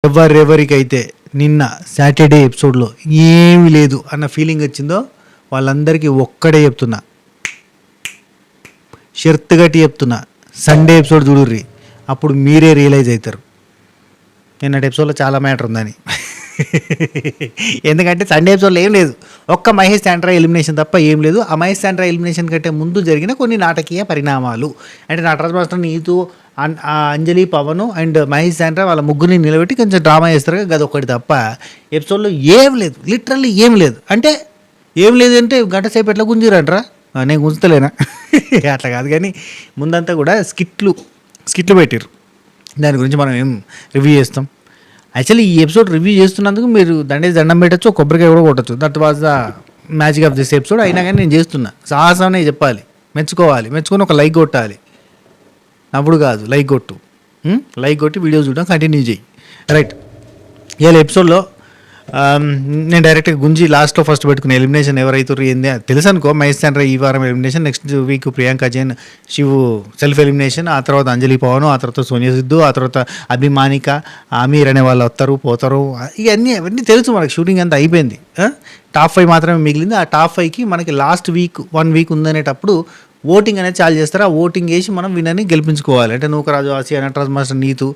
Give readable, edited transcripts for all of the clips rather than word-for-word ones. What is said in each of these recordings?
ఎవరెవరికైతే నిన్న సాటర్డే ఎపిసోడ్లో ఏమీ లేదు అన్న ఫీలింగ్ వచ్చిందో వాళ్ళందరికీ ఒక్కడే చెప్తున్నా, షర్తు గట్టి చెప్తున్నా, సండే ఎపిసోడ్ చూడుర్రి, అప్పుడు మీరే రియలైజ్ అవుతారు నిన్నటి ఎపిసోడ్లో చాలా మ్యాటర్ ఉందని. ఎందుకంటే సండే ఎపిసోడ్లో ఏం లేదు, ఒక్క మహేష్ శాంట్రా ఎలిమినేషన్ తప్ప ఏం లేదు. ఆ మహేష్ శాంట్రా ఎలిమినేషన్ కంటే ముందు జరిగిన కొన్ని నాటకీయ పరిణామాలు అంటే Nataraj master Neethu, Anjali, Pavan and Mahesh Sandra వాళ్ళ ముగ్గురిని నిలబెట్టి కొంచెం డ్రామా చేస్తారు కదా, ఒకటి తప్ప ఎపిసోడ్లో ఏం లేదు, లిటరల్లీ ఏం లేదు. అంటే ఏం లేదు అంటే గంట సేపు ఎట్లా గుంజిరంట్రా, నేను గుంజుతలేనా? అట్లా కాదు, కానీ ముందంతా కూడా స్కిట్లు పెట్టారు. దాని గురించి మనం ఏం రివ్యూ చేస్తాం. యాక్చువల్లీ ఈ ఎపిసోడ్ రివ్యూ చేస్తున్నందుకు మీరు దండం పెట్టచ్చు, కొబ్బరికాయ కూడా కొట్టచ్చు. That was the magic of this episode. అయినా కానీ నేను చేస్తున్నా, సాహసాన్ని చెప్పాలి, మెచ్చుకొని ఒక లైక్ కొట్టాలి. అప్పుడు కాదు, లైక్ కొట్టి వీడియో చూడడం కంటిన్యూ చేయి. రైట్, ఇవాళ ఎపిసోడ్లో నేను డైరెక్ట్గా గుంజి లాస్ట్లో ఫస్ట్ పెట్టుకునే ఎలిమినేషన్ ఎవరైతే ఏంది తెలుసు అనుకో. మహేష్ శాంట్రా ఈ వారం elimination, next week Priyanka Jain, Shivu self elimination, ఆ తర్వాత అంజలి, పవన్, ఆ తర్వాత సోనియా సిద్ధు, ఆ తర్వాత అభిమానిక, అమీర్ అనే వాళ్ళు వస్తారు పోతారు. అవన్నీ తెలుసు మనకి, షూటింగ్ అంతా అయిపోయింది. టాప్ 5 మాత్రమే మిగిలింది. ఆ టాప్ 5కి మనకి లాస్ట్ వీక్ 1 వీక్ ఉందనేటప్పుడు ఓటింగ్ అనేది చాలు చేస్తారు. ఆ ఓటింగ్ వేసి మనం వినని గెలిపించుకోవాలి. అంటే నూకరాజు, ఆసియా, నటరాజ్ మాస్టర్, నీతు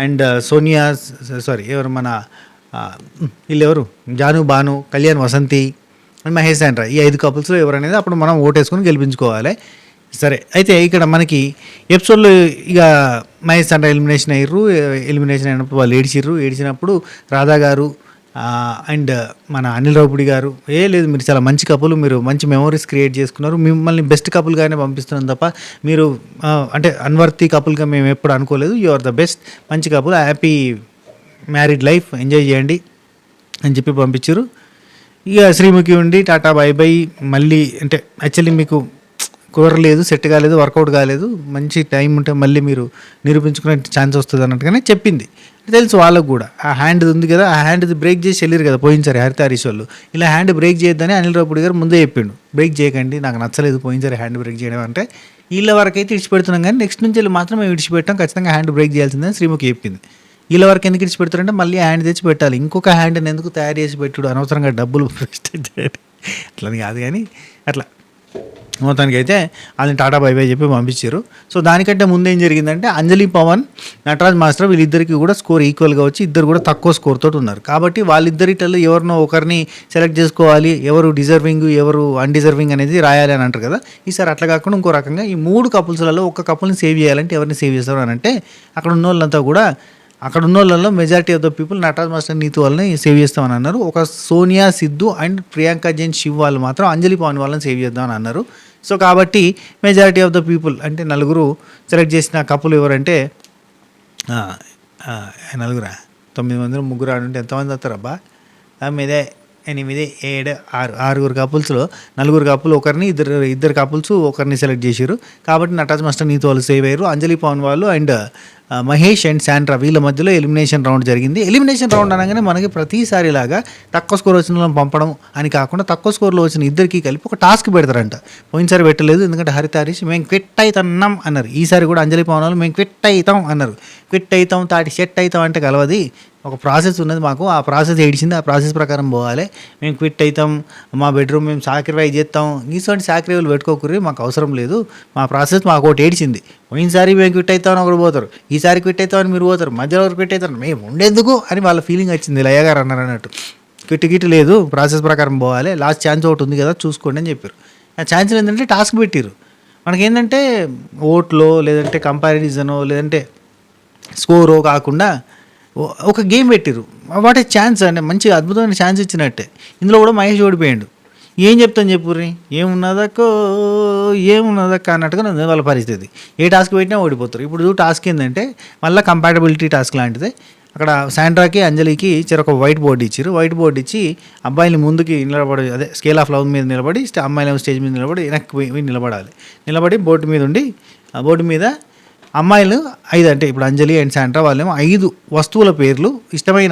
అండ్ సోనియా, ఎవరు మన వీళ్ళెవరు, జాను, బాను, కళ్యాణ్, వసంతి అండ్ మహేష్ శాంట్రా, ఈ 5 కపుల్స్లో ఎవరనేది అప్పుడు మనం ఓటేసుకొని గెలిపించుకోవాలి. సరే, అయితే ఇక్కడ మనకి ఎపిసోడ్లో ఇక మహేష్ శాంట్రా ఎలిమినేషన్ అయినప్పుడు వాళ్ళు ఏడ్చినప్పుడు రాధా గారు అండ్ మన అనిల్ రావుపూడి గారు, లేదు మీరు చాలా మంచి కపుల్, మీరు మంచి మెమరీస్ క్రియేట్ చేసుకున్నారు, మిమ్మల్ని బెస్ట్ కపుల్గానే పంపిస్తున్నాం తప్ప మీరు అంటే అన్వర్తి కపుల్గా మేము ఎప్పుడు అనుకోలేదు, యు ఆర్ ద బెస్ట్, మంచి couple, happy married life, enjoy చేయండి అని చెప్పి పంపించారు. ఇక శ్రీముఖి ఉండి టాటా బై బై, మళ్ళీ అంటే యాక్చువల్లీ మీకు కుదరలేదు, సెట్ కాలేదు, వర్కౌట్ కాలేదు, మంచి టైం ఉంటే మళ్ళీ మీరు నిరూపించుకునే ఛాన్స్ వస్తుంది అన్నట్టుగానే చెప్పింది. తెలుసు వాళ్ళకు కూడా, ఆ హ్యాండ్ ఉంది కదా, ఆ హ్యాండ్ బ్రేక్ చేసి వెళ్ళారు కదా పోయినసారి హరితారీష్ వాళ్ళు. ఇలా హ్యాండ్ బ్రేక్ చేయొద్దని అనిల్ రావుపూడి గారు ముందే చెప్పిండు, బ్రేక్ చేయకండి, నాకు నచ్చలేదు పోయినసారి హ్యాండ్ బ్రేక్ చేయడం అంటే. వీళ్ళ వరకు అయితే విడిచిపెడుతున్నాం, కానీ నెక్స్ట్ నుంచి వెళ్ళి మాత్రం మేము విడిచిపెట్టాం, ఖచ్చితంగా హ్యాండ్ బ్రేక్ చేయాల్సిందని శ్రీముఖి చెప్పింది. వీళ్ళ వరకు ఎందుకు ఇచ్చి పెడతారంటే మళ్ళీ హ్యాండ్ తెచ్చి పెట్టాలి, ఇంకొక హ్యాండ్ని ఎందుకు తయారు చేసి పెట్టుడు, అనవసరంగా డబ్బులు వేస్ట్ చేయాలి. అట్లని కాదు, కానీ అట్లా మొత్తానికి అయితే వాళ్ళని టాటా బై బై చెప్పి పంపించారు. సో దానికంటే ముందు ఏం జరిగిందంటే అంజలి, పవన్, నటరాజ్ మాస్టర్ వీళ్ళిద్దరికి కూడా స్కోర్ ఈక్వల్గా వచ్చి ఇద్దరు కూడా తక్కువ స్కోర్ తోటి ఉన్నారు. కాబట్టి వాళ్ళిద్దరిలో ఎవరినో ఒకరిని సెలెక్ట్ చేసుకోవాలి, ఎవరు డిజర్వింగ్ ఎవరు అన్డిజర్వింగ్ అనేది రాయాలి అని అంటారు కదా. ఈసారి అట్లా కాకుండా ఇంకో రకంగా ఈ 3 కపుల్స్లలో ఒక కపుల్ని సేవ్ చేయాలంటే ఎవరిని సేవ్ చేస్తారు అని అంటే అక్కడ ఉన్న వాళ్ళంతా కూడా, అక్కడ ఉన్న వాళ్ళలో majority of the people Nataraj master, Neetu వాళ్ళని సేవ్ చేస్తామని అన్నారు. ఒక సోనియా, సిద్ధు అండ్ ప్రియాంక జైన్, శివ్ వాళ్ళు మాత్రం అంజలి, పవన్ వాళ్ళని సేవ్ చేద్దామని అన్నారు. సో కాబట్టి మెజారిటీ ఆఫ్ ద పీపుల్ అంటే 4 సెలెక్ట్ చేసిన కపుల్ ఎవరంటే 9 మంది 3 ఆడుంటే ఎంతమంది వస్తారబ్బా, 9, 8, 7, 6 కపుల్స్లో 4 కపుల్ ఒకరిని, ఇద్దరు కపుల్స్ ఒకరిని సెలెక్ట్ చేశారు. కాబట్టి నటరాజ్ మాస్టర్, నీతు వాళ్ళు సేవ్ అయ్యారు. అంజలి, పవన్ వాళ్ళు అండ్ మహేష్ అండ్ శాంట్రా వీళ్ళ మధ్యలో ఎలిమినేషన్ రౌండ్ జరిగింది. ఎలిమినేషన్ రౌండ్ అనగానే మనకి ప్రతిసారిలాగా తక్కువ స్కోర్ వచ్చిన వాళ్ళని పంపడం అని కాకుండా తక్కువ స్కోర్లో వచ్చిన ఇద్దరికి కలిపి ఒక టాస్క్ పెడతారంట. పోయినసారి పెట్టలేదు, ఎందుకంటే హరితారీష్ మేము క్విట్ అవుతున్నాం అన్నారు. ఈసారి కూడా అంజలి, పవన్ వాళ్ళు మేము క్విట్ అవుతాం అన్నారు. క్విట్ అవుతాం, తాటి సెట్ అవుతాం అంటే కలవది, ఒక ప్రాసెస్ ఉన్నది మాకు, ఆ ప్రాసెస్ ఏడిచింది, ఆ ప్రాసెస్ ప్రకారం పోవాలి. మేము క్విట్ అవుతాం, మా బెడ్రూమ్ మేము సాక్రిఫై చేస్తాం, ఈసారి సాక్రిఫైలు పెట్టుకోకూరి, మాకు అవసరం లేదు, మా ప్రాసెస్ మాకు ఒకటి ఏడిచింది. పోయినసారి మేము క్విట్ అవుతామని ఒకరు పోతారు, ఈసారి క్విట్ అవుతామని మీరు పోతారు, మధ్యలో ఒకరు క్విట్ అవుతారు, మేము ఉండేందుకు అని వాళ్ళ ఫీలింగ్ వచ్చింది. లయ్య గారు అన్నారు అన్నట్టు, క్విట్ లేదు, ప్రాసెస్ ప్రకారం పోవాలి, లాస్ట్ ఛాన్స్ ఒకటి ఉంది కదా చూసుకోండి అని చెప్పారు. ఆ ఛాన్స్ ఏంటంటే టాస్క్ పెట్టారు. మనకేంటంటే ఓట్లో లేదంటే కంపారిజనో లేదంటే స్కోరో కాకుండా ఒక గేమ్ పెట్టిరు. వాట్ ఏ ఛాన్స్ అంటే మంచి అద్భుతమైన ఛాన్స్ ఇచ్చినట్టే. ఇందులో కూడా మహేష్ ఓడిపోయాడు. ఏం చెప్తాను చెప్పుర్రి, ఏమున్నదక్కో అన్నట్టుగా వాళ్ళ పరిస్థితి. ఏ టాస్క్ పెట్టినా ఓడిపోతారు. ఇప్పుడు టాస్క్ ఏంటంటే మళ్ళీ కంపాటబిలిటీ టాస్క్ లాంటిదే. అక్కడ శాంట్రాకి, అంజలికి ఒక వైట్ బోర్డు ఇచ్చారు. వైట్ బోర్డు ఇచ్చి అబ్బాయిని ముందుకి నిలబడి, అదే స్కేల్ ఆఫ్ లవ్ మీద నిలబడి, అమ్మాయిలు స్టేజ్ మీద నిలబడి వెనక్కి నిలబడాలి. నిలబడి బోర్డు మీద ఉండి, ఆ బోర్డు మీద అమ్మాయిలు 5 అంటే ఇప్పుడు అంజలి అండ్ శాంట్రా వాళ్ళేమో 5 వస్తువుల పేర్లు,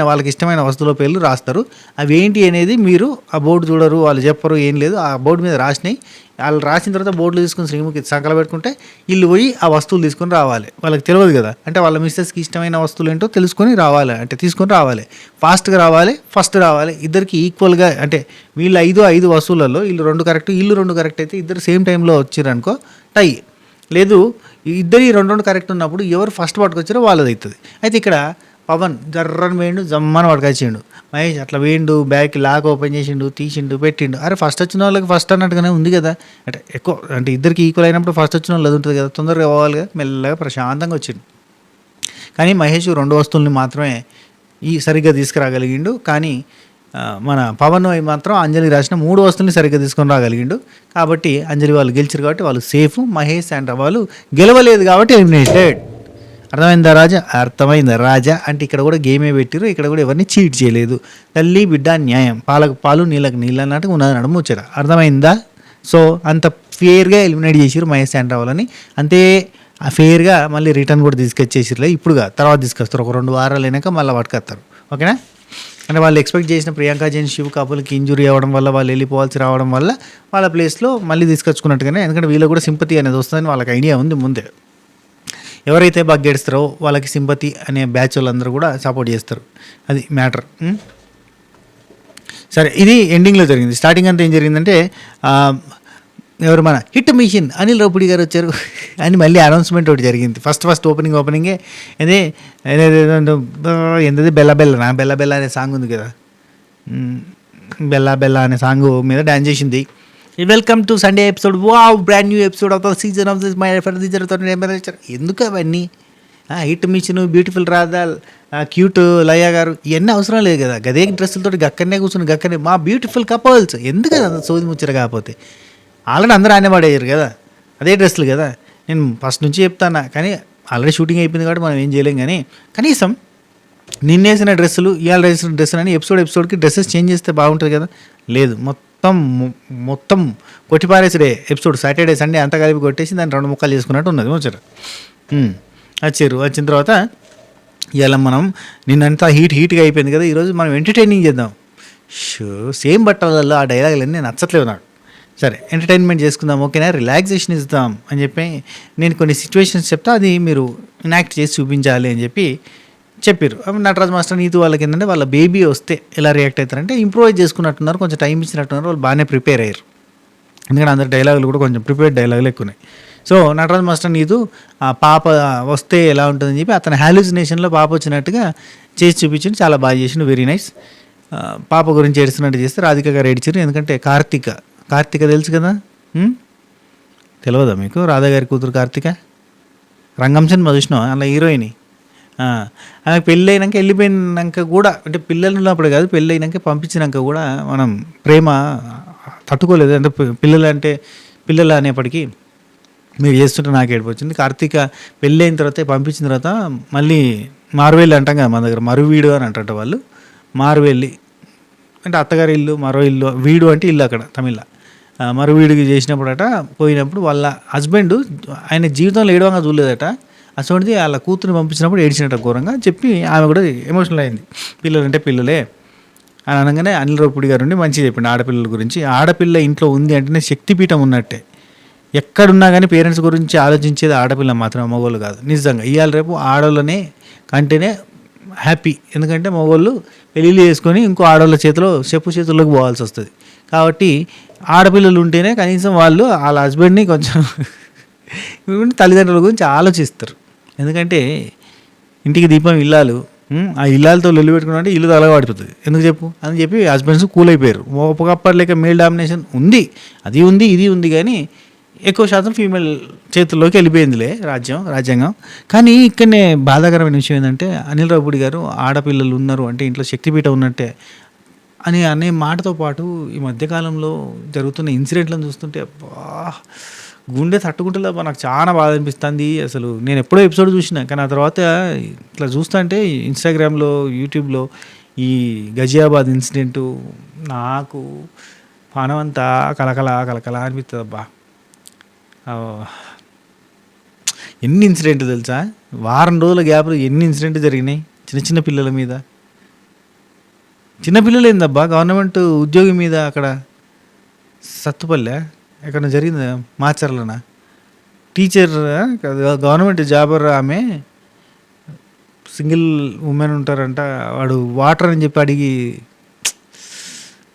వాళ్ళకి ఇష్టమైన వస్తువుల పేర్లు రాస్తారు. అవి ఏంటి అనేది మీరు ఆ బోర్డు చూడరు, వాళ్ళు చెప్పరు, ఏం లేదు. ఆ బోర్డు మీద రాసినాయి వాళ్ళు రాసిన తర్వాత బోర్డులు తీసుకుని శ్రీముఖి సంకల పెట్టుకుంటే వీళ్ళు పోయి ఆ వస్తువులు తీసుకొని రావాలి. వాళ్ళకి తెలియదు కదా, అంటే వాళ్ళ మిస్సెస్కి ఇష్టమైన వస్తువులు ఏంటో తెలుసుకొని రావాలి, అంటే తీసుకొని రావాలి, ఫాస్ట్గా రావాలి, ఫస్ట్ రావాలి. ఇద్దరికి ఈక్వల్గా, అంటే వీళ్ళు 5 వస్తువులలో వీళ్ళు 2 కరెక్ట్, వీళ్ళు 2 కరెక్ట్ అయితే ఇద్దరు సేమ్ టైంలో వచ్చారనుకో టై. లేదు ఇద్దరు 2 కరెక్ట్ ఉన్నప్పుడు ఎవరు ఫస్ట్ పట్టుకొచ్చారో వాళ్ళది అవుతుంది. అయితే ఇక్కడ పవన్ జర్రని వేయండు, జమ్మని పట్టుకొచ్చిండు. మహేష్ అట్లా వేయండు, బ్యాగ్ లాక్ ఓపెన్ చేసిండు, తీసిండు, పెట్టిండు. అరే ఫస్ట్ వచ్చిన వాళ్ళకి ఫస్ట్ అన్నట్టుగానే ఉంది కదా, అంటే ఎక్కువ అంటే ఇద్దరికి ఈక్వల్ అయినప్పుడు ఫస్ట్ వచ్చిన వాళ్ళు అది ఉంటుంది కదా, తొందరగా పోవాలిగా, మెల్లగా ప్రశాంతంగా వచ్చిండు. కానీ మహేష్ 2 వస్తువుల్ని మాత్రమే సరిగ్గా తీసుకురాగలిగిండు. కానీ మన పవన్ మాత్రం అంజలి రాసిన 3 వస్తువుల్ని సరిగ్గా తీసుకొని రాగలిగిండు. కాబట్టి అంజలి వాళ్ళు గెలిచారు కాబట్టి వాళ్ళు సేఫ్. మహేష్ శాండ్రా వాళ్ళు గెలవలేదు కాబట్టి ఎలిమినేటెడ్. అర్థమైందా రాజా? అంటే ఇక్కడ కూడా గేమే పెట్టిరు, ఇక్కడ కూడా ఎవరిని చీట్ చేయలేదు. తల్లి బిడ్డ న్యాయం, పాలకు పాలు నీళ్ళకి నీళ్ళు అన్నట్టు ఉన్నది నడుము వచ్చార. అర్థమైందా? సో అంత ఫేర్గా ఎలిమినేట్ చేసిరు మహేష్ శాండ్రా వాళ్ళని. అంతే ఫేర్గా మళ్ళీ రిటర్న్ కూడా తీసుకొచ్చేసిరులే. ఇప్పుడుగా తర్వాత తీసుకొస్తారు, ఒక 2 వారాలు అయినాక మళ్ళీ పట్టుకొస్తారు. ఓకేనా? అంటే వాళ్ళు ఎక్స్పెక్ట్ చేసిన ప్రియాంక జైన్ శివ్ కపుల్కి ఇంజురీ అవ్వడం వల్ల, వాళ్ళు వెళ్ళిపోవాల్సి రావడం వల్ల వాళ్ళ ప్లేస్లో మళ్ళీ తీసుకొచ్చుకున్నట్టుగానే, ఎందుకంటే వీళ్ళకి కూడా సింపతి అనేది వస్తుందని వాళ్ళకి ఐడియా ఉంది ముందే. ఎవరైతే బాగా గెలుస్తారో వాళ్ళకి సింపతి అనే బ్యాచ్ వాళ్ళందరూ కూడా సపోర్ట్ చేస్తారు. అది మ్యాటర్. సరే, ఇది ఎండింగ్లో జరిగింది. స్టార్టింగ్ అంతా ఏం జరిగిందంటే ఎవరు మన హిట్ మిషన్ అనిల్ రావుపూడి గారు వచ్చారు అని మళ్ళీ అనౌన్స్మెంట్ ఒకటి జరిగింది. ఫస్ట్ ఓపెనింగే ఏంటది బెల్ల బెల్ల అనే సాంగ్ ఉంది కదా, బెల్ల అనే సాంగ్ మీద డ్యాన్స్ చేసింది. Welcome to Sunday episode, wow brand new episode of the season of this my for ఎందుకు అవన్నీ hit mission, beautiful Radha, cute Laya garu, ఇవన్నీ అవసరం లేదు కదా. గదే డ్రెస్సులతో గక్కనే కూర్చుని గక్కనే మా బ్యూటిఫుల్ కపుల్స్ ఎందుకు కదా సోది ముచ్చట. కాకపోతే ఆల్రెడీ అందరూ ఆనే పడేయారు కదా, అదే డ్రెస్సులు కదా. నేను ఫస్ట్ నుంచి చెప్తాను, కానీ ఆల్రెడీ షూటింగ్ అయిపోయింది కాబట్టి మనం ఏం చేయలేం. కానీ కనీసం నిన్నేసిన డ్రెస్సులు ఇవాళ వేసిన డ్రెస్సులు అని ఎపిసోడ్కి డ్రెస్సెస్ చేంజ్ చేస్తే బాగుంటుంది కదా. లేదు, మొత్తం కొట్టిపారేసుడే ఎపిసోడ్. సాటర్డే సండే అంతా కలిపి కొట్టేసి దాన్ని 2 ముక్కలు చేసుకున్నట్టు ఉన్నది వచ్చారు. వచ్చిన తర్వాత ఇవాళ మనం నిన్నంతా హీట్గా అయిపోయింది కదా, ఈరోజు మనం ఎంటర్టైనింగ్ చేద్దాం. సేమ్ బట్టలలో ఆ డైలాగులన్నీ నచ్చట్లేవు నాకు. సరే, ఎంటర్టైన్మెంట్ చేసుకుందాం, ఓకేనా, రిలాక్సేషన్ ఇద్దాం అని చెప్పి నేను కొన్ని సిచ్యువేషన్స్ చెప్తా, అది మీరు ఇనాక్ట్ చేసి చూపించాలి అని చెప్పారు. నటరాజ్ మాస్టర్ నీతు వాళ్ళకి ఏంటంటే వాళ్ళ బేబీ వస్తే ఎలా రియాక్ట్ అవుతారంటే ఇంప్రూవైజ్ చేసుకున్నట్టున్నారు, కొంచెం టైం ఇచ్చినట్టున్నారు, వాళ్ళు బాగానే ప్రిపేర్ అయ్యారు. ఎందుకంటే అందరి డైలాగులు కూడా కొంచెం ప్రిపేర్డ్ డైలాగులు ఎక్కువన్నాయి. సో నటరాజ్ మాస్టర్ నీతు ఆ పాప వస్తే ఎలా ఉంటుందని చెప్పి అతని హాలుసినేషన్లో పాప వచ్చినట్టుగా చేసి చూపించింది, చాలా బాగా చేసిండు, వెరీ నైస్. పాప గురించి ఏడుస్తున్నట్టు చేస్తే రాధిక గారు ఏడిచారు. ఎందుకంటే కార్తిక తెలుసు కదా, తెలియదా మీకు? రాధా గారి కూతురు కార్తిక, రంగం సినిమా చూసినావా? అలా హీరోయిన్. ఆమెకు పెళ్ళి అయినాక వెళ్ళిపోయినాక కూడా, అంటే పిల్లలు ఉన్నప్పుడు కాదు, పెళ్ళి అయినాక పంపించినాక కూడా మనం ప్రేమ తట్టుకోలేదు. అంటే పిల్లలు అనేప్పటికీ మీరు చేస్తుంటే నాకు ఏడిపోయింది. కార్తీక పెళ్ళి అయిన తర్వాత పంపించిన తర్వాత మళ్ళీ మారువెల్లి అంటాం కదా మన దగ్గర, మరువీడు అని అంటారట వాళ్ళు. మారువెల్లి అంటే అత్తగారి ఇల్లు, మరో ఇల్లు, వీడు అంటే ఇల్లు అక్కడ తమిళ. మరువీడికి చేసినప్పుడట పోయినప్పుడు వాళ్ళ హస్బెండ్ ఆయన జీవితంలో ఏడవంగా చూడలేదట. అసోంటిది వాళ్ళ కూతురుని పంపించినప్పుడు ఏడ్చినట్టు ఘోరంగా చెప్పి ఆమె కూడా ఎమోషనల్ అయింది. పిల్లలు అంటే పిల్లలే అని అనగానే అనిల్ రావుపూడి గారు ఉండి మంచిగా చెప్పిండు ఆడపిల్లల గురించి. ఆడపిల్ల ఇంట్లో ఉంది అంటేనే శక్తిపీఠం ఉన్నట్టే. ఎక్కడున్నా కానీ పేరెంట్స్ గురించి ఆలోచించేది ఆడపిల్ల మాత్రం, మగవాళ్ళు కాదు. నిజంగా ఇవాళ రేపు ఆడవాళ్ళనే కంటేనే హ్యాపీ. ఎందుకంటే మగవాళ్ళు పెళ్ళిళ్ళు చేసుకొని ఇంకో ఆడవాళ్ళ చేతుల్లోకి పోవాల్సి వస్తుంది. కాబట్టి ఆడపిల్లలు ఉంటేనే కనీసం వాళ్ళ హస్బెండ్ని కొంచెం తల్లిదండ్రుల గురించి ఆలోచిస్తారు. ఎందుకంటే ఇంటికి దీపం ఇల్లాలు, ఆ ఇల్లాలతో లొల్లి పెట్టుకున్నారంటే ఇల్లు తలగబడుతుంది. ఎందుకు చెప్పు అని చెప్పి హస్బెండ్స్ కూల్ అయిపోయారు. ఒకప్పటి లేక మేల్ డామినేషన్ ఉంది, అది ఉంది, ఇది ఉంది, కానీ ఎక్కువ శాతం ఫీమేల్ చేతుల్లోకి వెళ్ళిపోయిందిలే రాజ్యాంగం. కానీ ఇక్కడనే బాధాకరమైన విషయం ఏంటంటే అనిల్ రావుపూడి గారు ఆడపిల్లలు ఉన్నారు అంటే ఇంట్లో శక్తిపీఠం ఉన్నట్టే అని అనే మాటతో పాటు ఈ మధ్యకాలంలో జరుగుతున్న ఇన్సిడెంట్లను చూస్తుంటే గుండె తట్టుకుంటే నాకు చాలా బాధ అనిపిస్తుంది. అసలు నేను ఎప్పుడో ఎపిసోడ్ చూసిన, కానీ ఆ తర్వాత ఇట్లా చూస్తుంటే ఇన్స్టాగ్రామ్లో, యూట్యూబ్లో ఈ గజియాబాద్ ఇన్సిడెంటు నాకు పానమంతా కలకల అనిపిస్తుంది. అబ్బా, ఎన్ని ఇన్సిడెంట్లు తెలుసా, వారం రోజుల గ్యాప్లో ఎన్ని ఇన్సిడెంట్లు జరిగినాయి చిన్న పిల్లల మీద. చిన్నపిల్లలు ఏందబ్బా, గవర్నమెంట్ ఉద్యోగి మీద అక్కడ సత్తుపల్లె ఎక్కడ జరిగిందా మాచర్లనా టీచర్ గవర్నమెంట్ జాబర్ ఆమె సింగిల్ ఉమెన్ ఉంటారంట వాడు వాటర్ అని చెప్పి అడిగి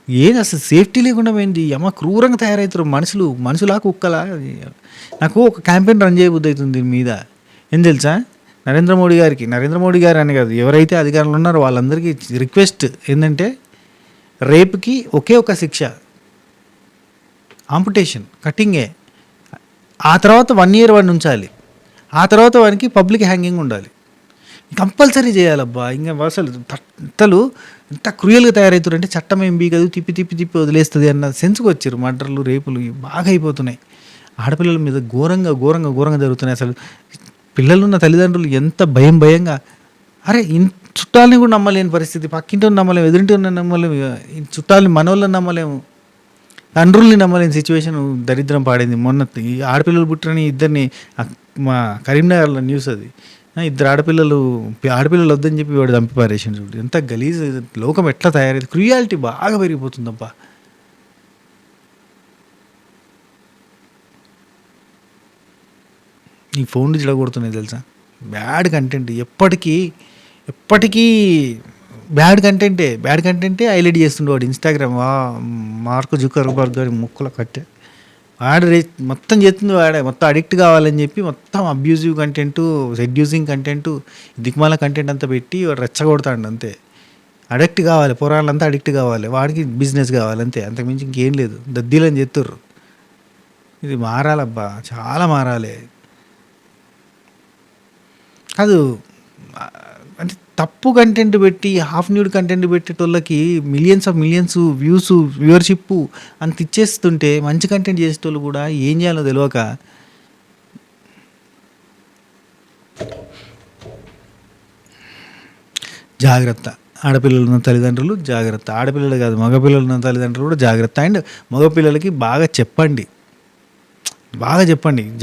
ఏది అసలు సేఫ్టీ లేకుండా పోయింది అమ్మ క్రూరంగా తయారవుతారు మనుషులా కుక్కలా నాకు ఒక క్యాంపెయిన్ రన్ చేయబుద్ధి అవుతుంది దీని మీద ఏం తెలుసా నరేంద్ర మోడీ గారు అని కాదు ఎవరైతే అధికారంలో ఉన్నారో వాళ్ళందరికీ రిక్వెస్ట్ ఏంటంటే రేపుకి ఒకే ఒక శిక్ష ఆంపుటేషన్ కటింగే ఆ తర్వాత 1 year వాడిని ఉంచాలి ఆ తర్వాత వానికి పబ్లిక్ హ్యాంగింగ్ ఉండాలి కంపల్సరీ చేయాలబ్బా ఇంకా అసలు తట్టలు ఎంత క్రూయల్గా తయారవుతారంటే చట్టం ఏం బీ కదా తిప్పి వదిలేస్తుంది అన్న సెన్స్కి వచ్చారు మర్డర్లు రేపులు బాగా అయిపోతున్నాయి ఆడపిల్లల మీద ఘోరంగా జరుగుతున్నాయి అసలు పిల్లలున్న తల్లిదండ్రులు ఎంత భయంగా అరే చుట్టాలని కూడా నమ్మలేని పరిస్థితి పక్కింటి నమ్మలేము ఎదురింటి నమ్మలేము చుట్టాలని మనోళ్ళని నమ్మలేము తండ్రుల్ని నమ్మలేని సిచ్యువేషన్ దరిద్రం పాడింది మొన్న ఈ ఆడపిల్లలు పుట్టినని ఇద్దరిని మా కరీంనగర్లో న్యూస్ అది 2 ఆడపిల్లలు వద్దని చెప్పి వాడు చంపి పారేసాడు చూడు ఎంత గలీజ్ లోకం ఎట్లా తయారైంది క్రూయాలిటీ బాగా పెరిగిపోతుందబ్బా ఈ ఫోన్లు చెడగొడుతున్నాయి తెలుసా బ్యాడ్ కంటెంట్ ఎప్పటికీ బ్యాడ్ కంటెంటే హైలైట్ చేస్తుండే వాడు ఇన్స్టాగ్రామ్ మార్క్ జుకర్బర్గ్ గారి ముక్కుల కట్టే మొత్తం చేస్తుంది వాడే మొత్తం అడిక్ట్ కావాలని చెప్పి మొత్తం అబ్యూజివ్ కంటెంట్ సెడ్యూసింగ్ కంటెంట్ దిక్మాల కంటెంట్ అంతా పెట్టి వాడు రెచ్చగొడతాడు అంతే అడిక్ట్ కావాలి పురాణాలంతా అడిక్ట్ కావాలి వాడికి బిజినెస్ కావాలి అంతే అంతకుమించి ఇంకేం లేదు దద్దీలని చెప్తుర్రు ఇది మారాలబ్బా చాలా మారాలి కాదు అంటే తప్పు కంటెంట్ పెట్టి హాఫ్ న్యూడ్ కంటెంట్ పెట్టేటోళ్ళకి మిలియన్స్ వ్యూవర్షిప్ అంత ఇచ్చేస్తుంటే మంచి కంటెంట్ చేసేటోళ్ళు కూడా ఏం చేయాలో తెలియక జాగ్రత్త ఆడపిల్లలు ఉన్న తల్లిదండ్రులు జాగ్రత్త ఆడపిల్లలు కాదు మగపిల్లలు ఉన్న తల్లిదండ్రులు కూడా జాగ్రత్త అండ్ మగపిల్లలకి బాగా చెప్పండి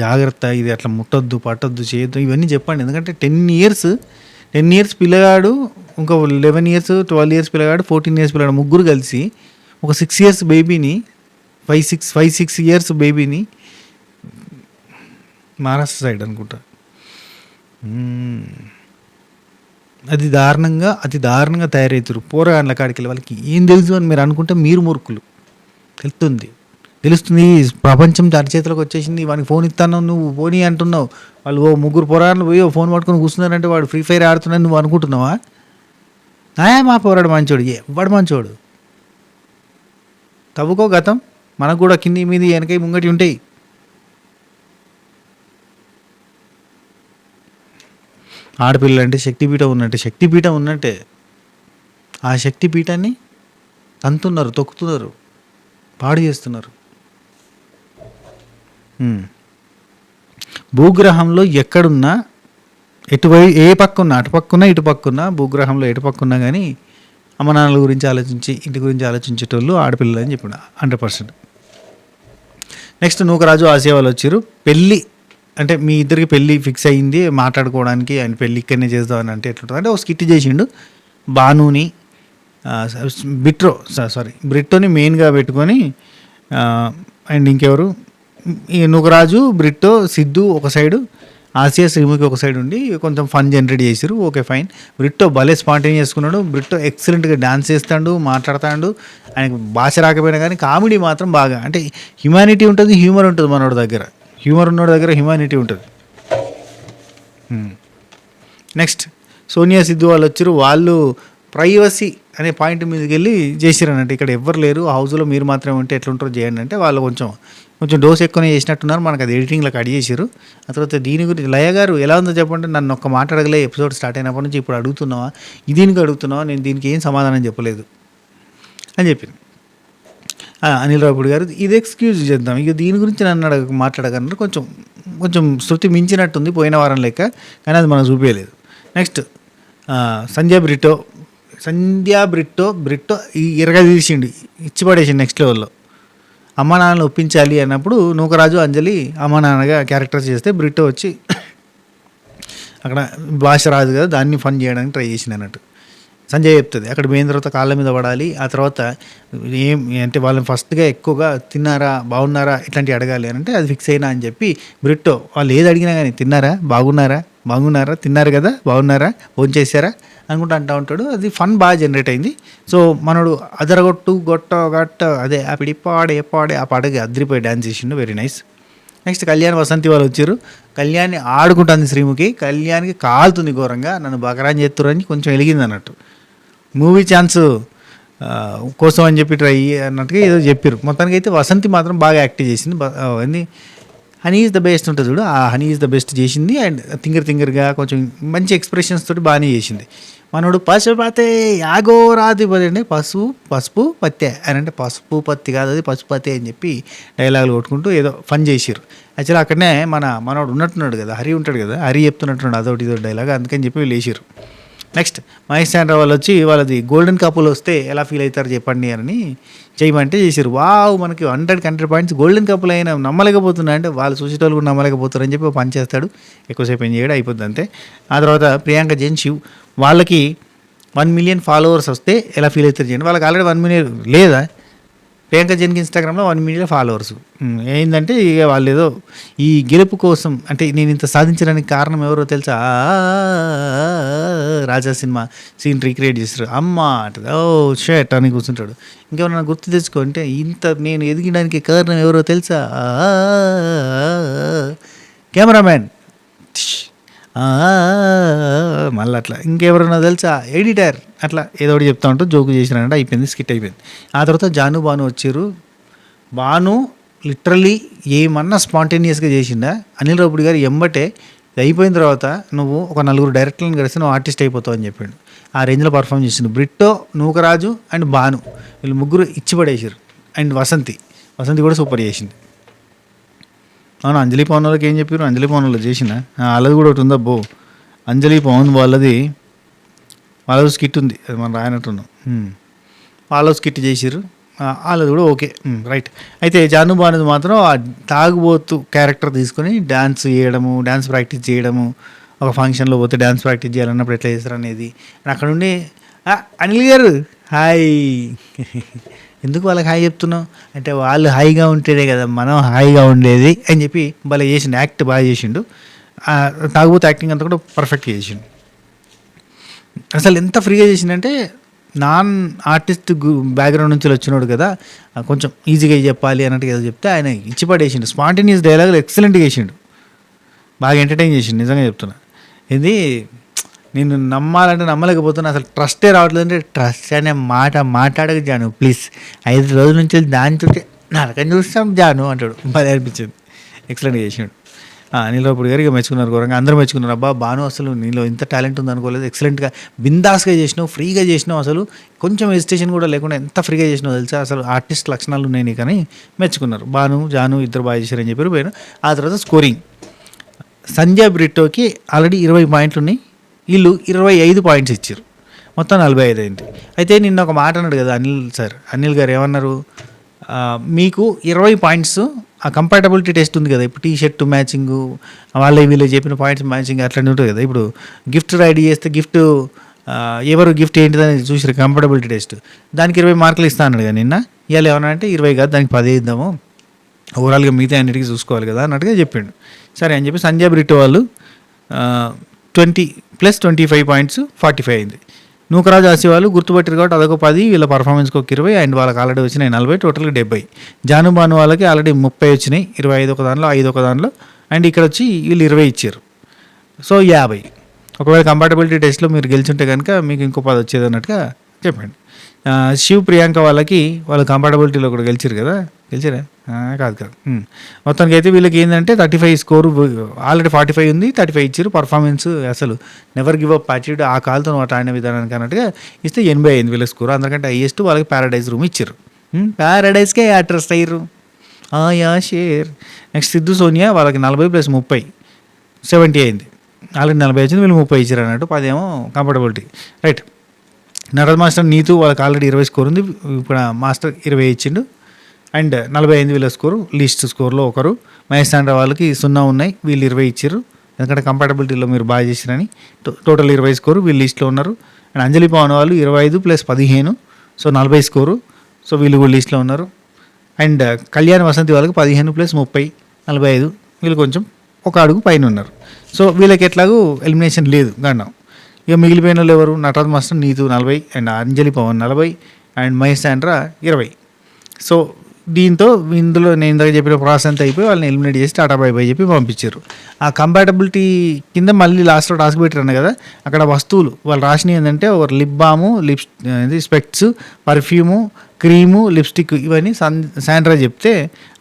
జాగ్రత్త ఇది అట్లా ముట్టొద్దు పట్టొద్దు చేయొద్దు ఇవన్నీ చెప్పండి ఎందుకంటే 10 years పిల్లగాడు ఇంకో 11 years 12 years పిల్లగాడు 14 years పిల్లగాడు ముగ్గురు కలిసి ఒక 6 years బేబీని 5-6 years బేబీని మహారాష్ట్ర సైడ్ అనుకుంటా అతి దారుణంగా తయారవుతారు పోరగాండ్ల కాడికి వెళ్ళి వాళ్ళకి ఏం తెలుసు అని మీరు అనుకుంటే మీరు మూర్ఖులు తెలుస్తుంది ప్రపంచం అరచేతులకు వచ్చేసింది వానికి ఫోన్ ఇస్తాను నువ్వు పోనీ అంటున్నావు వాళ్ళు 3 పోరాళ్ళు పోయి ఫోన్ పట్టుకొని కూర్చున్నారంటే వాడు ఫ్రీ ఫైర్ ఆడుతున్నాడు నువ్వు అనుకుంటున్నావా మా పోరాడు మంచోడు వాడు మంచోడు తవ్వుకో గతం మనకు కూడా కింది మీది వెనకై ముంగటి ఉంటాయి ఆడపిల్లలు అంటే శక్తిపీఠం ఉన్నట్టే ఆ శక్తిపీఠాన్ని తంతున్నారు తొక్కుతున్నారు పాడు చేస్తున్నారు భూగ్రహంలో ఎక్కడున్నా ఏ పక్కున్నా అటు పక్కున్నా ఇటు పక్కున్నా భూగ్రహంలో ఎటు పక్కున్నా కానీ అమ్మ నాన్నల గురించి ఆలోచించి ఇంటి గురించి ఆలోచించేటోళ్ళు ఆడపిల్లలు అని చెప్పిన 100%. నెక్స్ట్ నూకరాజు ఆసియా వాళ్ళు వచ్చారు పెళ్ళి అంటే మీ ఇద్దరికి పెళ్ళి ఫిక్స్ అయ్యింది మాట్లాడుకోవడానికి ఆయన పెళ్ళి ఇక్కడనే చేద్దామని అంటే ఎట్లుంటుంది అంటే ఒక స్కిట్ చేసిండు బానుని బ్రిట్టోని మెయిన్గా పెట్టుకొని అండ్ ఇంకెవరు ఈ నూకరాజు బ్రిట్టో సిద్ధు ఒక సైడు ఆసియా శ్రీముఖి ఒక సైడ్ ఉండి కొంచెం ఫన్ జనరేట్ చేశారు ఓకే ఫైన్ బ్రిట్టో భలే స్పాంటేనియస్ చేసుకున్నాడు బ్రిట్టో ఎక్సలెంట్గా డాన్స్ చేస్తాడు మాట్లాడతాడు ఆయనకు భాష రాకపోయినా కానీ కామెడీ మాత్రం బాగా అంటే హ్యుమానిటీ ఉంటుంది హ్యూమర్ ఉంటుంది మనోడి దగ్గర హ్యూమర్ ఉన్నోడి దగ్గర హ్యుమానిటీ ఉంటుంది. నెక్స్ట్ సోనియా సిద్ధు వాళ్ళు వచ్చారు వాళ్ళు ప్రైవసీ అనే పాయింట్ మీదకి వెళ్ళి చేసిరనంటే ఇక్కడ ఎవ్వరు లేరు హౌస్లో మీరు మాత్రమే ఉంటే ఎట్లుంటారో చేయండి అంటే వాళ్ళు కొంచెం డోస్ ఎక్కువనే చేసినట్టున్నారు మనకు అది ఎడిటింగ్లో కట్ చేసారు. ఆ తర్వాత దీని గురించి లయ గారు ఎలా ఉందో చెప్పండి నన్ను ఒక్క మాట అడగలే ఎపిసోడ్ స్టార్ట్ అయినప్పటి నుంచి ఇప్పుడు అడుగుతున్నావా దీనికి అడుగుతున్నావా నేను దీనికి ఏం సమాధానం చెప్పలేదు అని చెప్పింది. అనిల్ రావుపూడి గారు ఇది ఎక్స్క్యూజ్ చేద్దాం ఇక దీని గురించి నన్ను మాట్లాడగలరు కొంచెం శృతి మించినట్టుంది పోయిన వారం లెక్క కానీ అది మనం చూపించలేదు. నెక్స్ట్ సంధ్యా బ్రిట్టో ఈ ఇరగా తీసిండు ఇచ్చి పడేసిండు నెక్స్ట్ లెవెల్లో అమ్మా నాన్నలు ఒప్పించాలి అన్నప్పుడు నూకరాజు అంజలి అమ్మా నాన్నగా క్యారెక్టర్ చేస్తే బ్రిట్టో వచ్చి అక్కడ భాష రాదు కదా దాన్ని ఫన్ చేయడానికి ట్రై చేసింది అన్నట్టు. సంజయ్ చెప్తుంది. అక్కడ పోయిన తర్వాత కాళ్ళ మీద పడాలి. ఆ తర్వాత ఏం అంటే వాళ్ళని ఫస్ట్గా ఎక్కువగా తిన్నారా, బాగున్నారా ఇట్లాంటివి అడగాలి అని అంటే అది ఫిక్స్ అయినా అని చెప్పి బ్రిట్టో వాళ్ళు ఏది అడిగినా కానీ తిన్నారా, బాగున్నారా, తిన్నారు కదా, బాగున్నారా, ఫోన్ చేశారా అనుకుంటూ అంటూ ఉంటాడు. అది ఫన్ బాగా జనరేట్ అయింది. సో మనోడు అదరగొట్టు గొట్ట అదే ఆ పిడిపాడే ఆ పాటకి అదిరిపోయి డ్యాన్స్ చేసిండు. Very nice. Next Kalyan Vasanthi వాళ్ళు వచ్చారు. కళ్యాణ్ని ఆడుకుంటుంది శ్రీముఖి. కళ్యాణ్కి కాలుతుంది ఘోరంగా, నన్ను బకరాన్ చేస్తురని కొంచెం వెలిగింది అన్నట్టు. మూవీ ఛాన్స్ కోసం అని చెప్పి ట్రై అన్నట్టుగా ఏదో చెప్పారు. మొత్తానికి అయితే వసంతి మాత్రం బాగా యాక్ట్ చేసింది. ఏంది హనీ ఈజ్ ద బెస్ట్ ఉంటుంది చూడు, ఆ హనీ ఈజ్ ద బెస్ట్ చేసింది. అండ్ తింగర్గా కొంచెం మంచి ఎక్స్ప్రెషన్స్ తోటి బాగానే చేసింది. మనోడు పశుపతే యాగో రాదు అండి, పసుపు పత్తే అని అంటే పసుపు పత్తి కాదు అది పశుపతి అని చెప్పి డైలాగులు కొట్టుకుంటూ ఏదో ఫన్ చేసిర్రు. యాక్చువల్లీ అక్కడనే మనోడు ఉన్నట్టున్నాడు కదా, హరి ఉంటాడు కదా, హరి చెప్తున్నట్టున్నాడు అదొకటి ఇదో డైలాగ్, అందుకని చెప్పి వీళ్ళు వేసిర్రు. నెక్స్ట్ మహేష్ చాండ్రా వాళ్ళు వచ్చి వాళ్ళది గోల్డెన్ కపుల్ వస్తే ఎలా ఫీల్ అవుతారు చెప్పండి అని చేయమంటే చేశారు. వావ్, మనకి 100 పాయింట్స్ గోల్డెన్ కపుల్ అయినా నమ్మలేకపోతున్నా అంటే వాళ్ళు చూసేటోళ్ళు కూడా నమ్మలేకపోతారు అని చెప్పి పని చేస్తాడు. ఎక్కువసేపు ఏం చేయడం అయిపోద్ది అంతే. ఆ తర్వాత ప్రియాంక జైన్ శివ్ వాళ్ళకి 1 మిలియన్ ఫాలోవర్స్ వస్తే ఎలా ఫీల్ అవుతారు చేయండి. వాళ్ళకి ఆల్రెడీ 1 మిలియన్ లేదా, ప్రియాంక జైన్కి ఇన్స్టాగ్రామ్లో 1 మిలియన్ ఫాలోవర్స్. ఏంటంటే ఇక వాళ్ళు ఏదో ఈ గెలుపు కోసం అంటే నేను ఇంత సాధించడానికి కారణం ఎవరో తెలుసా, రాజా సినిమా సీన్ రీక్రియేట్ చేస్తారు. అమ్మ అంటది, ఓ షర్ట్ అని కూర్చుంటాడు. ఇంకేమన్నా గుర్తు తెచ్చుకో అంటే ఇంత నేను ఎదిగడానికి కారణం ఎవరో తెలుసా, కెమెరామ్యాన్ మళ్ళీ అట్లా. ఇంకెవరన్నా తెలుసా, ఎడిటర్, అట్లా ఏదో ఒకటి చెప్తా ఉంటూ జోకు చేసినారంటే అయిపోయింది, స్కిట్ అయిపోయింది. ఆ తర్వాత బాను వచ్చారు. బాను లిటరల్లీ ఏమన్నా స్పాంటేనియస్గా చేసిందా, అనిల్ రావుపూడి గారు ఎంబటే ఇది అయిపోయిన తర్వాత నువ్వు ఒక 4 డైరెక్టర్లను కలిసి నువ్వు ఆర్టిస్ట్ అయిపోతావు అని చెప్పిండు. ఆ రేంజ్లో పర్ఫామ్ చేసిండు. బ్రిట్టో, నూకరాజు అండ్ బాను వీళ్ళు ముగ్గురు ఇచ్చి పడేసారు. అండ్ వసంతి కూడా సూపర్ చేసింది. అవును, అంజలి పవన్ వాళ్ళకి ఏం చెప్పారు, అంజలి పవన్ వాళ్ళు చేసిన వాళ్ళది కూడా ఒకటి ఉందా బో, అంజలి పవన్ వాళ్ళది స్కిట్ ఉంది, అది మనం రాయనట్టున్నాం. వాళ్ళ స్కిట్ చేసారు, వాళ్ళది కూడా ఓకే, రైట్. అయితే జాను బానుది మాత్రం ఆ తాగుబోతు క్యారెక్టర్ తీసుకొని డ్యాన్స్ చేయడము, డ్యాన్స్ ప్రాక్టీస్ చేయడము, ఒక ఫంక్షన్లో పోతే డ్యాన్స్ ప్రాక్టీస్ చేయాలన్నప్పుడు ఎట్లా చేస్తారు అనేది. అక్కడ ఉండి అనిల్ గారు హాయ్, ఎందుకు వాళ్ళకి హాయ్ చెప్తున్నావు అంటే వాళ్ళు హాయిగా ఉంటేనే కదా మనం హాయిగా ఉండేది అని చెప్పి భలే చేసిండు. యాక్ట్ బాగా చేసిండు. తాగుబోతు యాక్టింగ్ అంతా కూడా పర్ఫెక్ట్గా చేసిండు. అసలు ఎంత ఫ్రీగా చేసిండంటే నాన్ ఆర్టిస్ట్ బ్యాక్గ్రౌండ్ నుంచి వచ్చినాడు కదా, కొంచెం ఈజీగా చెప్పాలి అన్నట్టు ఏదో చెప్తే ఆయన ఇచ్చి పడేసిండు. స్పాంటేనియస్ డైలాగులు ఎక్సలెంట్గా చేసిండు, బాగా ఎంటర్టైన్ చేసిండు. నిజంగా చెప్తున్నా, ఇది నేను నమ్మాలంటే నమ్మలేకపోతున్నా, అసలు ట్రస్టే రావట్లేదు. అంటే ట్రస్ట్ అనే మాట మాట్లాడక జాను ప్లీజ్, 5 రోజుల నుంచి దాని చుట్టే నరకం చూస్తాం జాను అంటాడు. బాగా అనిపించింది, ఎక్సలెంట్గా చేసాడు. అనిల్ రావుపూడి గారు ఇక మెచ్చుకున్నారు ఘోరంగా, అందరూ మెచ్చుకున్నారు. అబ్బా బాను అసలు నీలో ఇంత టాలెంట్ ఉంది అనుకోలేదు, ఎక్సలెంట్గా బిందాస్గా చేసినావు, ఫ్రీగా చేసినావు, అసలు కొంచెం హెసిటేషన్ కూడా లేకుండా ఎంత ఫ్రీగా చేసినావు తెలుసా, అసలు ఆర్టిస్ట్ లక్షణాలు ఉన్నాయి నీకు అని మెచ్చుకున్నారు. జాను ఇద్దరు బాగా చేశారని చెప్పారు పోయిన. ఆ తర్వాత స్కోరింగ్ సంజయ్ బ్రిట్టోకి ఆల్రెడీ 20 పాయింట్లు ఉన్నాయి, వీళ్ళు 25 పాయింట్స్ ఇచ్చారు, మొత్తం 45 అయింది. అయితే నిన్న ఒక మాట అన్నాడు కదా అనిల్ గారు ఏమన్నారు, మీకు 20 పాయింట్స్ ఆ కంపాటబిలిటీ టెస్ట్ ఉంది కదా, ఇప్పుడు టీ షర్ట్ మ్యాచింగ్ వీళ్ళు చెప్పిన పాయింట్స్ మ్యాచింగ్ అట్లాంటి ఉంటుంది కదా. ఇప్పుడు గిఫ్ట్ రెడీ చేస్తే ఎవరు గిఫ్ట్ ఏంటిదని చూసారు కంపాటబిలిటీ టెస్ట్, దానికి 20 మార్కులు ఇస్తా అన్నాడు కదా నిన్న. ఇవాళ ఏమన్నా అంటే 20 కాదు దానికి 10 ఇద్దాము, ఓవరాల్గా మిగతా అన్నిటికీ చూసుకోవాలి కదా అన్నట్టుగా చెప్పిండు. సరే అని చెప్పి సంజయ్ బ్రిట్టో వాళ్ళు 20 + 25 పాయింట్స్ 45 అయింది. నూకరాజు ఆసి వాళ్ళు గుర్తుపట్టారు కాబట్టి అదొక 10, వీళ్ళ పర్ఫార్మెన్స్కి ఒక 20 అండ్ వాళ్ళకి ఆల్రెడీ వచ్చినాయి 40, టోటల్గా 70. జాను బాను వాళ్ళకి ఆల్రెడీ 30 వచ్చినాయి, 25 ఒక దానిలో, 5 ఒక దానిలో, అండ్ ఇక్కడ వచ్చి వీళ్ళు 20 ఇచ్చారు, సో 50. ఒకవేళ కంపాటబిలిటీ టెస్ట్లో మీరు గెలిచుంటే కనుక మీకు ఇంకో 10 వచ్చేది అన్నట్టుగా చెప్పండి. శివ్ ప్రియాంక వాళ్ళు కంపాటబిలిటీలో కూడా గెలిచారు కదా, గెలిచారా కాదు. మొత్తానికి అయితే వీళ్ళకి ఏంటంటే 35 స్కోరు, ఆల్రెడీ 45 ఉంది, 35 ఇచ్చారు. పర్ఫార్మెన్స్ అసలు నెవర్ గివ్ అప్ యాటిట్యూడ్, ఆ కాల్తో ఆడిన విధానానికి అన్నట్టుగా ఇస్తే 80 అయింది వీళ్ళ స్కోర్. అందరికంటే హైయెస్ట్ వాళ్ళకి ప్యారడైజ్ రూమ్ ఇచ్చారు. ప్యారడైజ్కే యాట్రస్ట్ అయ్యారు, షేర్. నెక్స్ట్ సిద్ధు సోనియా వాళ్ళకి 40 + 30 70 అయింది, ఆల్రెడీ 40 వచ్చింది, వీళ్ళు 30 ఇచ్చారు అన్నట్టు, 10 ఏమో comfortability, right. Nataraj master Neetu వాళ్ళకి ఆల్రెడీ 20 స్కోర్ ఉంది, ఇప్పుడు మాస్టర్ 20 ఇచ్చిండు, అండ్ 45 వీళ్ళ స్కోరు. లీస్ట్ స్కోర్లో ఒకరు మహేష్ చాండ్రా వాళ్ళకి 0 ఉన్నాయి, వీళ్ళు 20 ఇచ్చారు, ఎందుకంటే కంపాటబిలిటీలో మీరు బాగా చేసిరని. టోటల్ 20 స్కోరు వీళ్ళు లిస్ట్లో ఉన్నారు. అండ్ అంజలి పవన్ వాళ్ళు 25 + 15, సో 40 స్కోరు, సో వీళ్ళు కూడా లిస్ట్లో ఉన్నారు. అండ్ కళ్యాణ్ వసంతి వాళ్ళకి 15 + 30 45, వీళ్ళు కొంచెం ఒక అడుగు పైన ఉన్నారు. సో వీళ్ళకి ఎట్లాగూ ఎలిమినేషన్ లేదు గండం. ఇక మిగిలిపోయిన వాళ్ళు ఎవరు? Nataraj master Neetu 40, and Anjali Pawan 40, and Mahesh Sandra 20. So దీంతో ఇందులో నేను ఇందాక చెప్పిన ప్రాసెస్ అంతా అయిపోయి వాళ్ళని ఎలిమినేట్ చేసి టాటా బై బై చెప్పి పంపించారు. ఆ కంపాటబిలిటీ కింద మళ్ళీ లాస్ట్లో టాస్క్ పెట్టారు కదా, అక్కడ వస్తువులు వాళ్ళు రాసినవి ఏంటంటే ఒక lip balm, specs, perfume, cream, lipstick, ఇవన్నీ శాండ్రా చెప్తే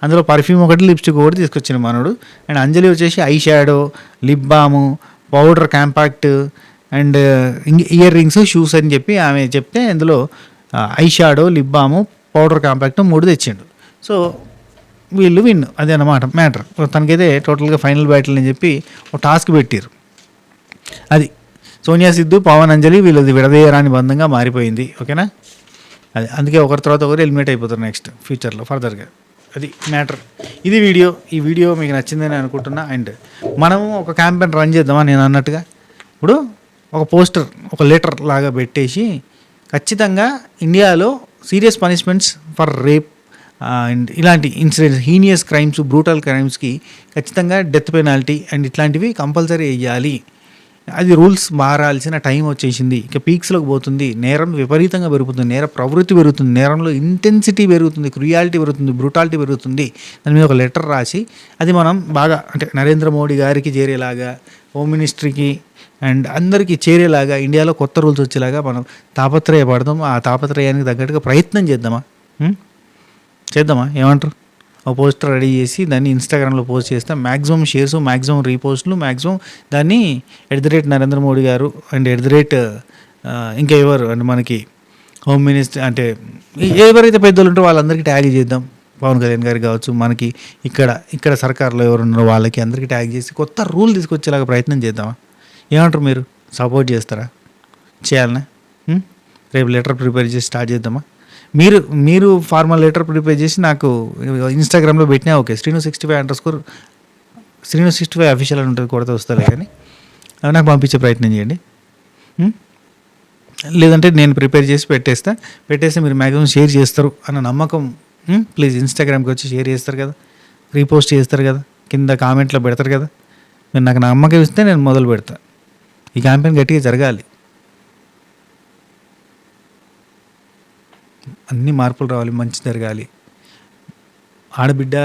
అందులో పర్ఫ్యూమ్ ఒకటి, లిప్స్టిక్ ఒకటి తీసుకొచ్చిన మనోడు. అండ్ అంజలి వచ్చేసి eye shadow, lip balm, powder, compact, and earrings, shoes అని చెప్పి ఆమె చెప్తే అందులో eye shadow, lip balm, powder, compact 3 తెచ్చిండు. సో వీళ్ళు విన్, అదే అన్నమాట మ్యాటర్. తనకైతే టోటల్గా ఫైనల్ బ్యాటిల్ అని చెప్పి ఒక టాస్క్ పెట్టారు. అది సోనియా సిద్ధు, పవన్, అంజలి వీళ్ళది విడదీయరాని బంధంగా మారిపోయింది. ఓకేనా? అది అందుకే ఒకరి తర్వాత ఒకరు ఎలిమినేట్ అయిపోతారు నెక్స్ట్ ఫ్యూచర్లో ఫర్దర్గా. అది మ్యాటర్. ఇది వీడియో. ఈ వీడియో మీకు నచ్చిందని అనుకుంటున్నా. అండ్ మనము ఒక క్యాంపెయిన్ రన్ చేద్దామా నేను అన్నట్టుగా. ఇప్పుడు ఒక పోస్టర్, ఒక లెటర్ లాగా పెట్టేసి ఖచ్చితంగా ఇండియాలో serious punishments for rape and ఇలాంటి ఇన్సిడెంట్స్, హీనియస్ క్రైమ్స్, బ్రూటల్ క్రైమ్స్కి ఖచ్చితంగా డెత్ పెనాల్టీ అండ్ ఇట్లాంటివి కంపల్సరీ వేయాలి. అది రూల్స్ మారాల్సిన టైం వచ్చేసింది. ఇక పీక్స్లోకి పోతుంది. నేరం విపరీతంగా పెరుగుతుంది, నేర ప్రవృత్తి పెరుగుతుంది, నేరంలో ఇంటెన్సిటీ పెరుగుతుంది, క్రుయాలిటీ పెరుగుతుంది, బ్రూటాలిటీ పెరుగుతుంది. దాని మీద ఒక లెటర్ రాసి అది మనం బాగా అంటే నరేంద్ర మోడీ గారికి చేరేలాగా, హోమ్ మినిస్ట్రీకి అండ్ అందరికీ చేరేలాగా, ఇండియాలో కొత్త రూల్స్ వచ్చేలాగా మనం తాపత్రయపడదాం. ఆ తాపత్రయానికి తగ్గట్టుగా ప్రయత్నం చేద్దామా ఏమంటారు? ఒక పోస్టర్ రెడీ చేసి దాన్ని ఇన్స్టాగ్రామ్లో పోస్ట్ చేస్తాం. మ్యాక్సిమం షేర్స్, మ్యాక్సిమం రీపోస్ట్లు, మ్యాక్సిమం దాన్ని @నరేంద్ర మోడీ గారు అండ్ ఇంకా ఎవరు అంటే మనకి హోమ్ మినిస్టర్ అంటే ఎవరైతే పెద్దలు ఉంటారో వాళ్ళందరికీ ట్యాగ్ చేద్దాం. పవన్ కళ్యాణ్ గారికి కావచ్చు, మనకి ఇక్కడ సర్కార్లో ఎవరు ఉన్నారో వాళ్ళకి అందరికీ ట్యాగ్ చేసి కొత్త రూల్ తీసుకొచ్చేలాగా ప్రయత్నం చేద్దామా? ఏమంటారు? మీరు సపోర్ట్ చేస్తారా? చేయాలనే రేపు లెటర్ ప్రిపేర్ చేసి స్టార్ట్ చేద్దామా? మీరు ఫార్మల్ లెటర్ ప్రిపేర్ చేసి నాకు ఇన్స్టాగ్రామ్లో పెట్టినా ఓకే. శ్రీను65 అఫీషియల్ అని ఉంటుంది, కొడితే వస్తుంది. కానీ అవి నాకు పంపించే ప్రయత్నం చేయండి. లేదంటే నేను ప్రిపేర్ చేసి పెట్టేస్తే మీరు మ్యాక్సిమం షేర్ చేస్తారు అన్న నమ్మకం. ప్లీజ్ ఇన్స్టాగ్రామ్కి వచ్చి షేర్ చేస్తారు కదా, రీపోస్ట్ చేస్తారు కదా, కింద కామెంట్లో పెడతారు కదా. మీరు నాకు నమ్మకం ఇస్తే నేను మొదలు పెడతా. ఈ క్యాంపెయిన్ గట్టిగా జరగాలి. అన్ని మార్పులు రావాలి, మంచి జరగాలి. ఆడబిడ్డ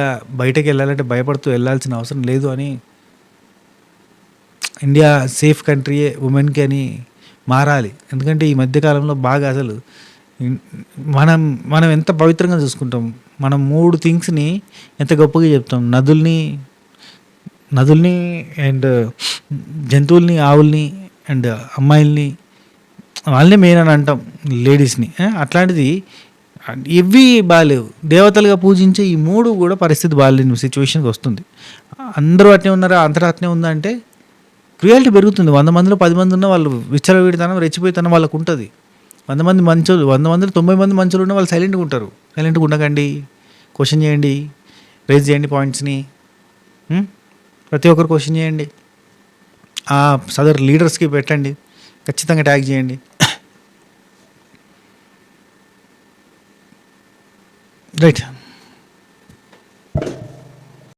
బయటకు వెళ్ళాలంటే భయపడుతూ వెళ్ళాల్సిన అవసరం లేదు అని, ఇండియా సేఫ్ కంట్రీయే ఉమెన్కి అని మారాలి. ఎందుకంటే ఈ మధ్యకాలంలో బాగా అసలు మనం ఎంత పవిత్రంగా చూసుకుంటాం. మనం 3 థింగ్స్ని ఎంత గొప్పగా చెప్తాం. నదుల్ని అండ్ జంతువుల్ని, ఆవుల్ని అండ్ అమ్మాయిల్ని, వాళ్ళనే మెయిన్ అని అంటాం, లేడీస్ని. అట్లాంటిది ఇవి బాగాలేవు. దేవతలుగా పూజించే ఈ 3 కూడా పరిస్థితి బాగాలేని సిచ్యువేషన్కి వస్తుంది. అందరూ అట్నే ఉన్నారా, అంతటా అట్నే ఉందా అంటే క్రుయాలిటీ పెరుగుతుంది. 100 మందిలో 10 మంది ఉన్న వాళ్ళు విచ్చలవిడితనం, రెచ్చిపోయితనం వాళ్ళకు ఉంటుంది. 100 మంది మంచోళ్ళు, 100 మందిలో 90 మంది మంచోళ్ళు ఉన్న వాళ్ళు సైలెంట్గా ఉంటారు. సైలెంట్గా ఉండకండి, క్వశ్చన్ చేయండి, రేజ్ చేయండి పాయింట్స్ని. ప్రతి ఒక్కరు క్వశ్చన్ చేయండి. ఆ సదర్ లీడర్స్కి పెట్టండి, ఖచ్చితంగా ట్యాగ్ చేయండి. రైట్.